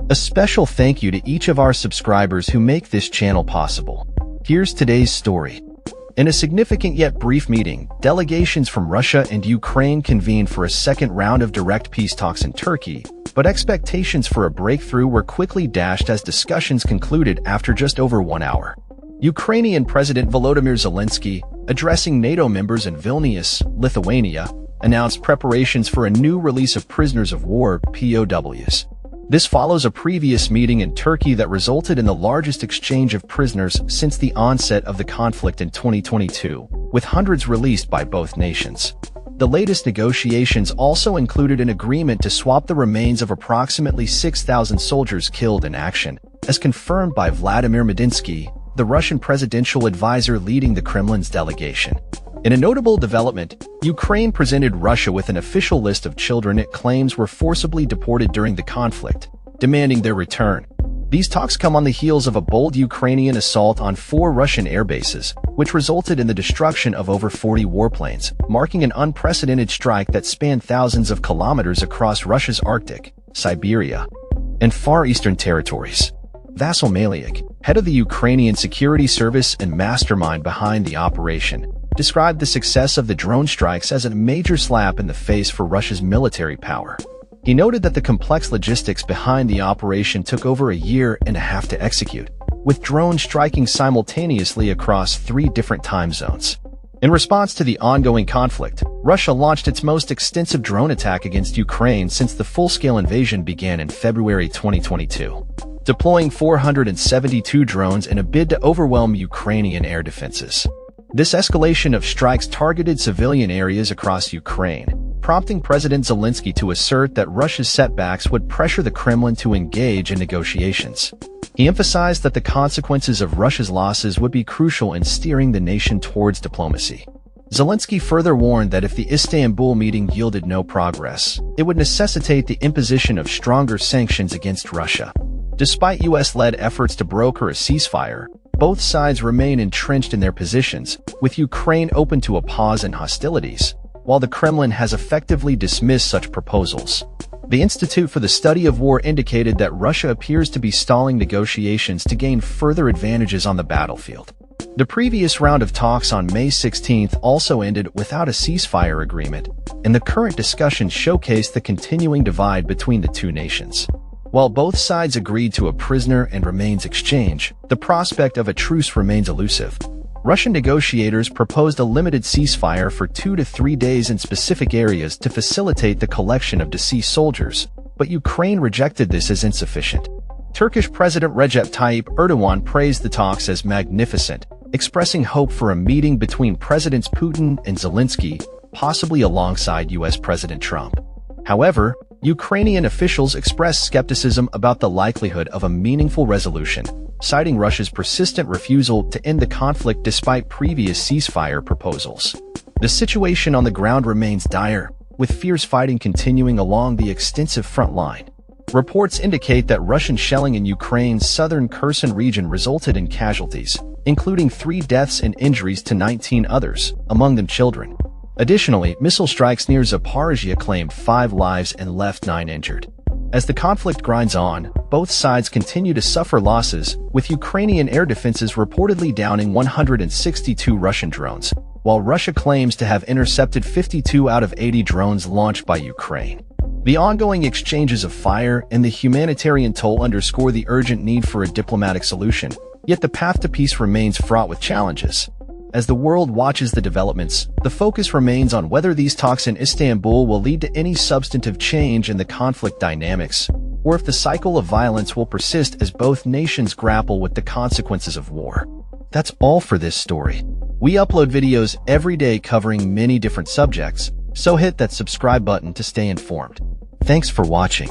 A special thank you to each of our subscribers who make this channel possible. Here's today's story. In a significant yet brief meeting, delegations from Russia and Ukraine convened for a second round of direct peace talks in Turkey, but expectations for a breakthrough were quickly dashed as discussions concluded after just over 1 hour. Ukrainian President Volodymyr Zelensky, addressing NATO members in Vilnius, Lithuania, announced preparations for a new release of prisoners of war, POWs. This follows a previous meeting in Turkey that resulted in the largest exchange of prisoners since the onset of the conflict in 2022, with hundreds released by both nations. The latest negotiations also included an agreement to swap the remains of approximately 6,000 soldiers killed in action, as confirmed by Vladimir Medinsky, the Russian presidential advisor leading the Kremlin's delegation. In a notable development, Ukraine presented Russia with an official list of children it claims were forcibly deported during the conflict, demanding their return. These talks come on the heels of a bold Ukrainian assault on 4 Russian air bases, which resulted in the destruction of over 40 warplanes, marking an unprecedented strike that spanned thousands of kilometers across Russia's Arctic, Siberia, and Far Eastern territories. Vasyl Maliuk, head of the Ukrainian Security Service and mastermind behind the operation, described the success of the drone strikes as a major slap in the face for Russia's military power. He noted that the complex logistics behind the operation took over a year and a half to execute, with drones striking simultaneously across 3 different time zones. In response to the ongoing conflict, Russia launched its most extensive drone attack against Ukraine since the full-scale invasion began in February 2022, deploying 472 drones in a bid to overwhelm Ukrainian air defenses. This escalation of strikes targeted civilian areas across Ukraine, prompting President Zelensky to assert that Russia's setbacks would pressure the Kremlin to engage in negotiations. He emphasized that the consequences of Russia's losses would be crucial in steering the nation towards diplomacy. Zelensky further warned that if the Istanbul meeting yielded no progress, it would necessitate the imposition of stronger sanctions against Russia. Despite U.S.-led efforts to broker a ceasefire, both sides remain entrenched in their positions, with Ukraine open to a pause in hostilities, while the Kremlin has effectively dismissed such proposals. The Institute for the Study of War indicated that Russia appears to be stalling negotiations to gain further advantages on the battlefield. The previous round of talks on May 16 also ended without a ceasefire agreement, and the current discussions showcase the continuing divide between the two nations. While both sides agreed to a prisoner and remains exchange, the prospect of a truce remains elusive. Russian negotiators proposed a limited ceasefire for 2 to 3 days in specific areas to facilitate the collection of deceased soldiers, but Ukraine rejected this as insufficient. Turkish President Recep Tayyip Erdogan praised the talks as magnificent, expressing hope for a meeting between Presidents Putin and Zelensky, possibly alongside U.S. President Trump. However, Ukrainian officials expressed skepticism about the likelihood of a meaningful resolution, citing Russia's persistent refusal to end the conflict despite previous ceasefire proposals. The situation on the ground remains dire, with fierce fighting continuing along the extensive front line. Reports indicate that Russian shelling in Ukraine's southern Kherson region resulted in casualties, including 3 deaths and injuries to 19 others, among them children. Additionally, missile strikes near Zaporizhia claimed 5 lives and left 9 injured. As the conflict grinds on, both sides continue to suffer losses, with Ukrainian air defenses reportedly downing 162 Russian drones, while Russia claims to have intercepted 52 out of 80 drones launched by Ukraine. The ongoing exchanges of fire and the humanitarian toll underscore the urgent need for a diplomatic solution, yet the path to peace remains fraught with challenges. As the world watches the developments, the focus remains on whether these talks in Istanbul will lead to any substantive change in the conflict dynamics, or if the cycle of violence will persist as both nations grapple with the consequences of war. That's all for this story. We upload videos every day covering many different subjects, so hit that subscribe button to stay informed. Thanks for watching.